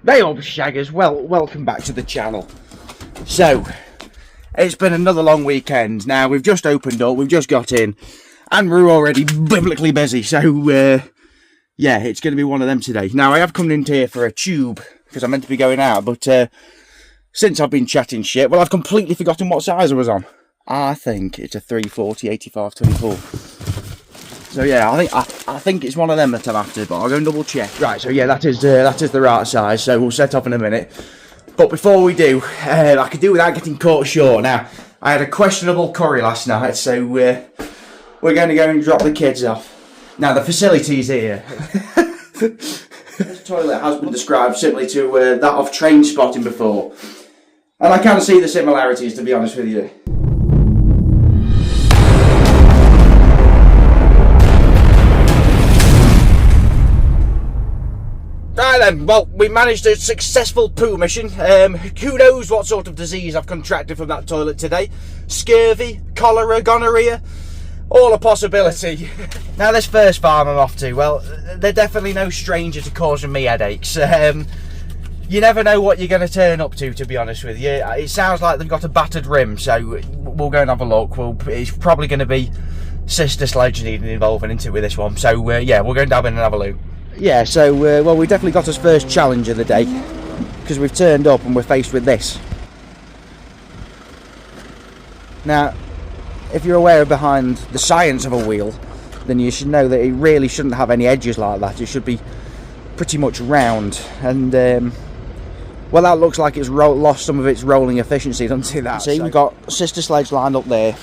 Hey up, shaggers, welcome back to the channel. So, it's been another long weekend. Now, we've just opened up, we've just got in, and we're already biblically busy, so, yeah, it's going to be one of them today. Now, I have come in here for a tube, because I'm meant to be going out, but, since I've been chatting shit, well, I've completely forgotten what size I was on. I think it's a 340, 85, 24. So yeah, I think it's one of them that I'm after, but I'll go and double check. Right, so yeah, that is the right size. So we'll set off in a minute. But before we do, I could do without getting caught short. Now, I had a questionable curry last night, so we're going to go and drop the kids off. Now the facilities here. This toilet has been described similarly to that of Train Spotting before, and I can see the similarities, to be honest with you. Right then, well, we managed a successful poo mission. Who knows what sort of disease I've contracted from that toilet today? Scurvy, cholera, gonorrhea, all a possibility. Now this first farm I'm off to, well, they're definitely no stranger to causing me headaches. You never know what you're going to turn up to be honest with you. It sounds like they've got a battered rim, so we'll go and have a look. It's probably going to be sister sledge needing involving into with this one. So yeah, we'll go and dab in and have a look. Yeah, so, well, we definitely got us first challenge of the day, because we've turned up and we're faced with this. Now, if you're aware behind the science of a wheel, then you should know that it really shouldn't have any edges like that. It should be pretty much round, and, well, that looks like it's lost some of its rolling efficiency, doesn't it, that? See, we've got sister sledge lined up there,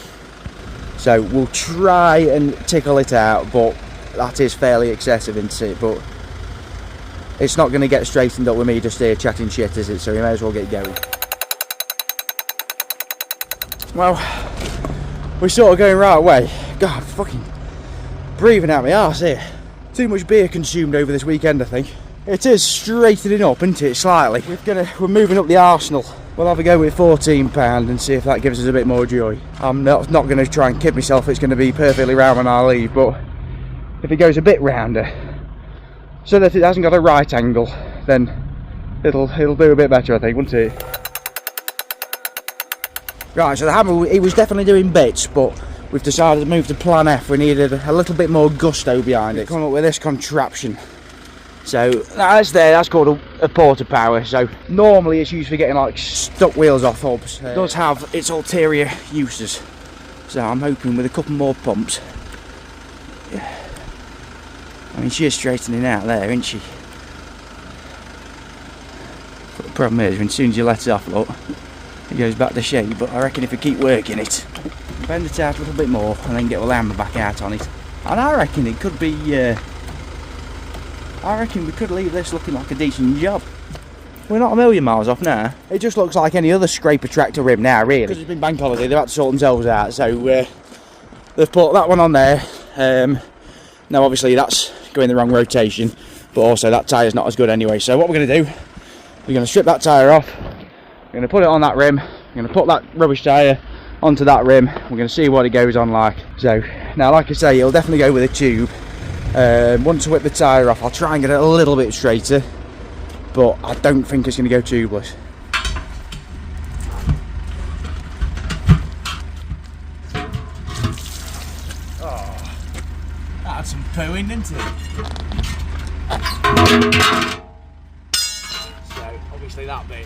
so we'll try and tickle it out, but that is fairly excessive, isn't it? But it's not going to get straightened up with me just here chatting shit, is it? So we may as well get going. Well, we're sort of going right away. God, fucking breathing out my arse here. Too much beer consumed over this weekend, I think. It is straightening up, isn't it? Slightly. We're moving up the arsenal. We'll have a go with £14 and see if that gives us a bit more joy. I'm not going to try and kid myself it's going to be perfectly round when I leave, but if it goes a bit rounder, so that it hasn't got a right angle, then it'll do a bit better, I think, won't it? Right, so the hammer, it was definitely doing bits, but we've decided to move to plan F. We needed a little bit more gusto behind it. Come up with this contraption. So that's called a porta power. So normally it's used for getting like stuck wheels off hubs. It does have its ulterior uses. So I'm hoping with a couple more pumps. Yeah. I mean, she is straightening out there, isn't she? But the problem is, as soon as you let it off, look, it goes back to shape. But I reckon if we keep working it, bend it out a little bit more, and then get the hammer back out on it. And I reckon it could be, I reckon we could leave this looking like a decent job. We're not a million miles off now. It just looks like any other scraper tractor rim now, really. Because it's been bank holiday, they've had to sort themselves out. So they've put that one on there. Now obviously that's going the wrong rotation, but also that tyre's not as good anyway. So what we're going to do, we're going to strip that tyre off, we're going to put it on that rim, we're going to put that rubbish tyre onto that rim, we're going to see what it goes on like. So now, like I say, it'll definitely go with a tube. Once I whip the tyre off, I'll try and get it a little bit straighter, but I don't think it's going to go tubeless. Some pooing, didn't it? So obviously that bit,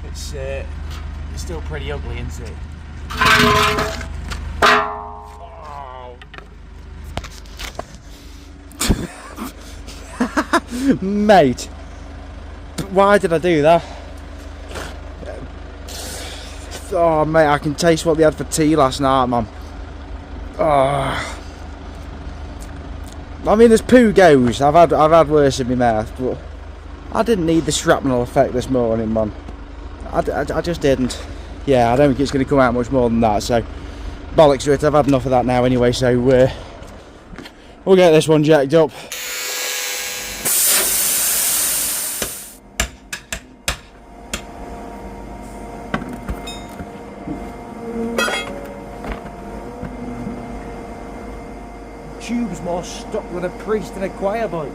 it's still pretty ugly, isn't it? Oh. Mate, why did I do that? Oh mate, I can taste what they had for tea last night, man. Oh. I mean, as poo goes, I've had worse in my mouth, but I didn't need the shrapnel effect this morning, man. I just didn't. Yeah, I don't think it's going to come out much more than that, so bollocks to it. I've had enough of that now anyway, so we'll get this one jacked up. Tube's more stuck than a priest in a choir boy.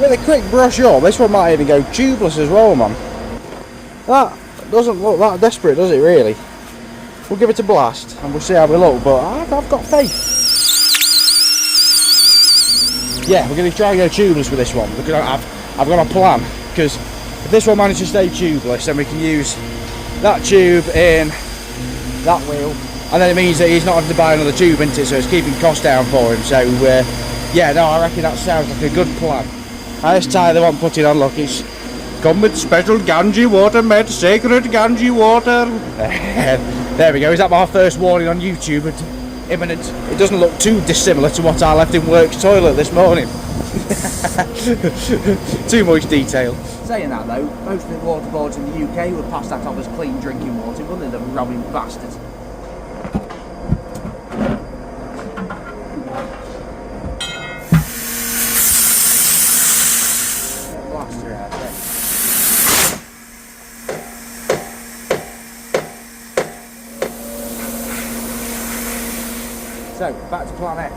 with a quick brush up, this one might even go tubeless as well, man. That doesn't look that desperate, does it really? We'll give it a blast and we'll see how we look, but I've got faith. Yeah, we're going to try and go tubeless with this one, because I've got a plan, because if this one manages to stay tubeless, then we can use that tube in that wheel, and then it means that he's not having to buy another tube, isn't it? So it's keeping costs down for him. So yeah, no, I reckon that sounds like a good plan. Now this tyre they want putting on, look, it's come with special Ganji water, made sacred Ganji water. There we go, is that my first warning on YouTube? Imminent. It doesn't look too dissimilar to what I left in work's toilet this morning. Too much detail. Saying that though, most of the waterboards in the UK would pass that off as clean drinking water, wouldn't they, the robbing bastards? Blaster out there. So, back to plan F.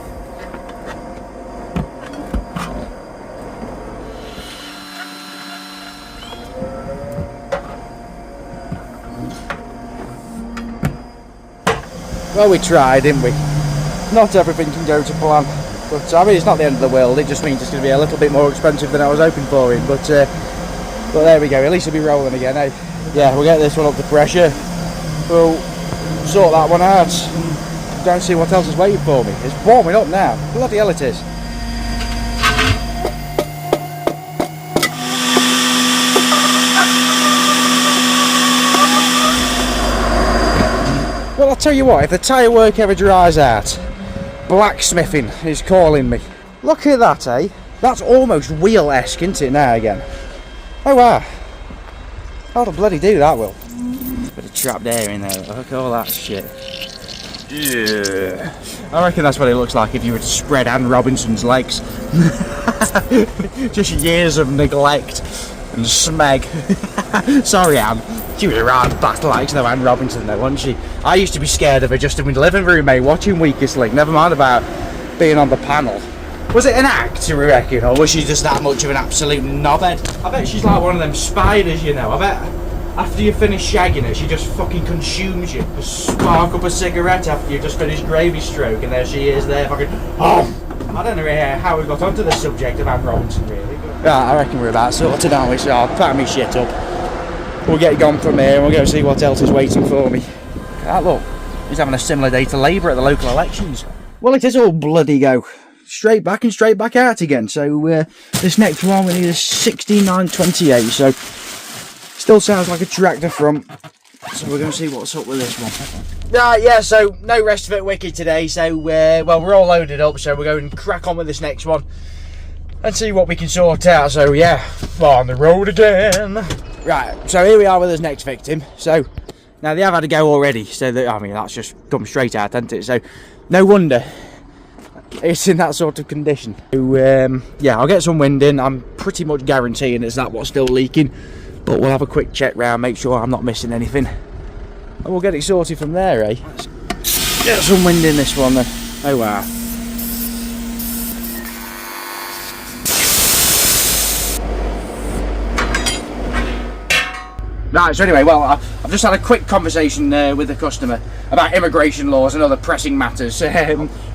Well, we tried, didn't we? Not everything can go to plan, but I mean, it's not the end of the world. It just means it's going to be a little bit more expensive than I was hoping for it. But there we go. At least it'll be rolling again, eh? Yeah, we'll get this one up to pressure. We'll sort that one out. Go and see what else is waiting for me. It's warming up now. Bloody hell, it is. Well, I'll tell you what, if the tyre work ever dries out, blacksmithing is calling me. Look at that, eh? That's almost wheel-esque, isn't it, now again? Oh, wow. How to bloody do that, Will? Bit of trapped air in there, look at all that shit. Yeah. I reckon that's what it looks like if you were to spread Anne Robinson's legs. Just years of neglect and smeg. Sorry, Anne. She was a right battle axe though, Anne Robinson though, wasn't she? I used to be scared of her just in my living room, mate, watching Weakest Link, never mind about being on the panel. Was it an act, you reckon, or was she just that much of an absolute knobhead? I bet she's like one of them spiders, you know. I bet after you finish shagging her, she just fucking consumes you. Just spark up a cigarette after you just finished gravy stroke, and there she is there fucking, oh! I don't know how we got onto the subject of Anne Robinson, really. But... right, I reckon we're about sorted, aren't we? So I'll pack me shit up. We'll get gone from here and we'll go see what else is waiting for me. That look, he's having a similar day to Labour at the local elections. Well, it is all bloody go. Straight back and straight back out again. So this next one we need a 16928. So still sounds like a tractor front. So we're going to see what's up with this one. Right, yeah, so no rest of it wicked today. So, well, we're all loaded up. So we're going to crack on with this next one and see what we can sort out. So, yeah, on the road again. Right, so here we are with his next victim. So, now they have had a go already, so that, I mean, that's just come straight out, hasn't it? So, no wonder it's in that sort of condition. So, yeah, I'll get some wind in. I'm pretty much guaranteeing it's that what's still leaking. But we'll have a quick check round, make sure I'm not missing anything. And we'll get it sorted from there, eh? Get some wind in this one then. Oh, wow. Right, so anyway, well, I've just had a quick conversation with the customer about immigration laws and other pressing matters.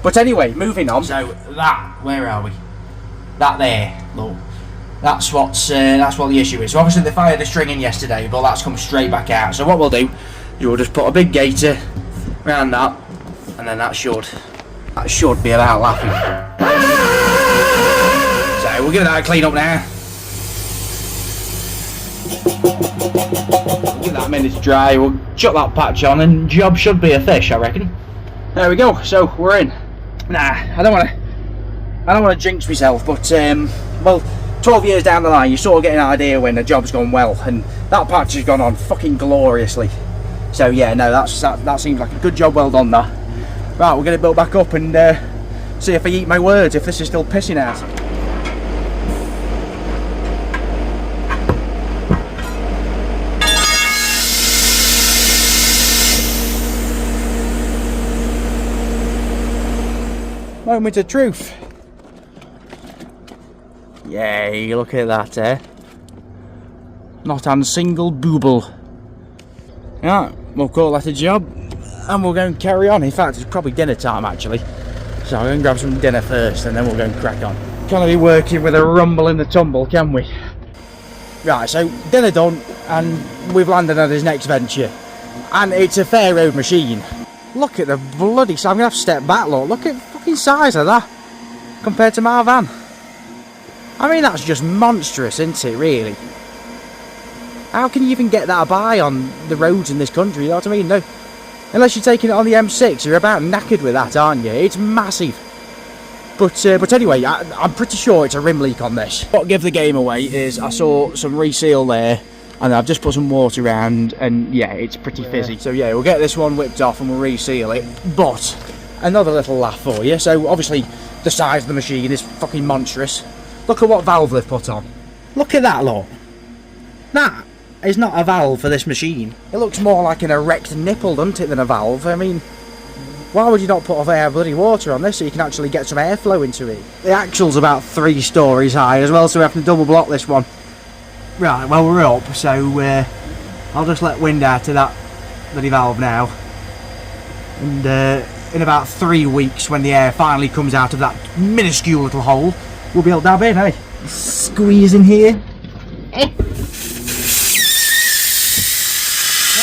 But anyway, moving on. So that, where are we? That there, look. That's what the issue is. So obviously they fired the string in yesterday, but that's come straight back out. So what we'll do, you'll just put a big gaiter around that, and then that should be about laughing. So we'll give that a clean up now. Give that a minute to dry, we'll chuck that patch on and job should be a fish, I reckon. There we go, so we're in. Nah, I don't want to jinx myself, but well, 12 years down the line you sort of get an idea when the job's gone well, and that patch has gone on fucking gloriously. So yeah, no, that seems like a good job, well done that. Right, we'll get it built back up and see if I eat my words, if this is still pissing out. Moment of truth. Yay, look at that, eh? Not on a single booble. Yeah, we'll call that a job, and we'll go and carry on. In fact, it's probably dinner time, actually. So I'm going to grab some dinner first, and then we'll go and crack on. Can't be working with a rumble in the tumble, can we? Right, so dinner done, and we've landed on his next venture. And it's a fair road machine. Look at the bloody... So I'm going to have to step back, look at the fucking size of that compared to my van. I mean, that's just monstrous, isn't it, really? How can you even get that by on the roads in this country, you know what I mean? No. Unless you're taking it on the M6, you're about knackered with that, aren't you? It's massive. But anyway, I'm pretty sure it's a rim leak on this. What gave the game away is I saw some reseal there, and I've just put some water around, and yeah, it's pretty fizzy. So yeah, we'll get this one whipped off and we'll reseal it. But another little laugh for you. So obviously the size of the machine is fucking monstrous. Look at what valve they've put on. Look at that, look. That is not a valve for this machine. It looks more like an erect nipple, doesn't it, than a valve? I mean, why would you not put air bloody water on this so you can actually get some airflow into it? The axle's about 3 stories high as well, so we have to double block this one. Right, well, we're up, so I'll just let wind out to that bloody valve now. And in about 3 weeks, when the air finally comes out of that minuscule little hole, we'll be able to dab in, eh? Squeeze in here. What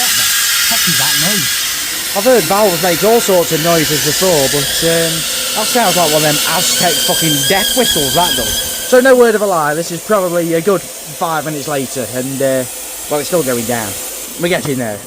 the heck is that noise? I've heard valves make all sorts of noises before, but that sounds like one of them Aztec fucking death whistles, that does. So no word of a lie, this is probably a good 5 minutes later, and well, it's still going down. We get in there.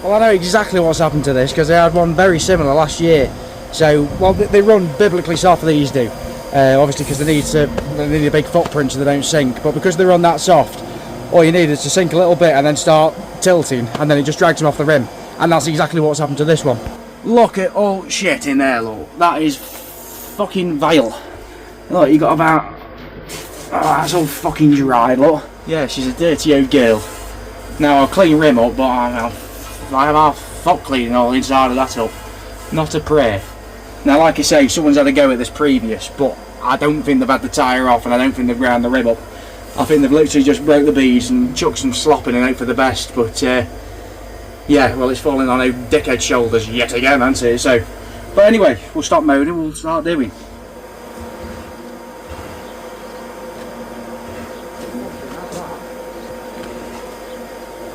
Well, I know exactly what's happened to this because I had one very similar last year. So, well, they run biblically soft, these do. Obviously, because they need a big footprint so they don't sink. But because they run that soft, all you need is to sink a little bit and then start tilting, and then it just drags them off the rim. And that's exactly what's happened to this one. Look at all shit in there, look. That is fucking vile. Look, you got about... Oh, that's all fucking dry, look. Yeah, she's a dirty old girl. Now, I'll clean rim up, but I'm half fuck cleaning all inside of that up. Not a prayer. Now, like I say, someone's had a go at this previous, but I don't think they've had the tyre off, and I don't think they've ground the rim up. I think they've literally just broke the beads and chucked some slop in and hope for the best, but yeah, well, it's falling on our dickhead shoulders yet again, hasn't it? So, but anyway, we'll stop moaning, we'll start doing.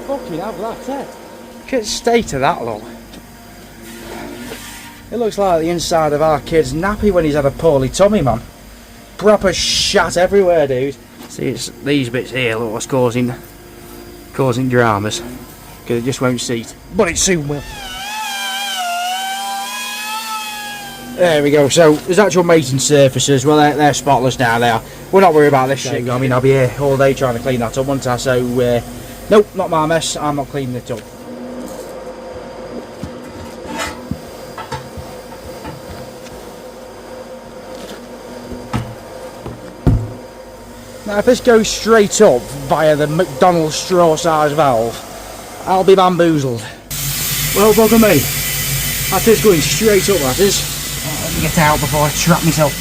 Fucking have that, eh? Look at the state of that, look. It looks like the inside of our kid's nappy when he's had a poorly tummy, man. Proper shat everywhere, dude. See, it's these bits here, look, what's causing dramas. Because it just won't seat. But it soon will. There we go, so there's actual mating surfaces. Well, they're spotless now, they are. We're not worried about this shit. I mean, I'll be here all day trying to clean that up, won't I? So, nope, not my mess. I'm not cleaning it up. Now, if this goes straight up via the McDonald's straw-sized valve, I'll be bamboozled. Well, bugger me. That is going straight up, that is. Let me get out before I trap myself.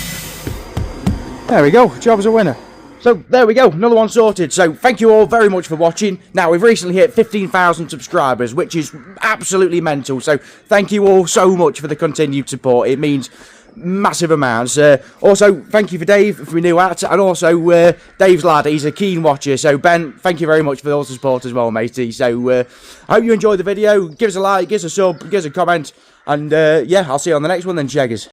There we go, job's a winner. So, there we go, another one sorted. So, thank you all very much for watching. Now, we've recently hit 15,000 subscribers, which is absolutely mental. So, thank you all so much for the continued support. It means massive amounts. Also, thank you for Dave for my new hat, and also Dave's lad, he's a keen watcher. So Ben, thank you very much for all the support as well, matey. So I hope you enjoyed the video. Give us a like, give us a sub, give us a comment, and yeah, I'll see you on the next one then, cheggers.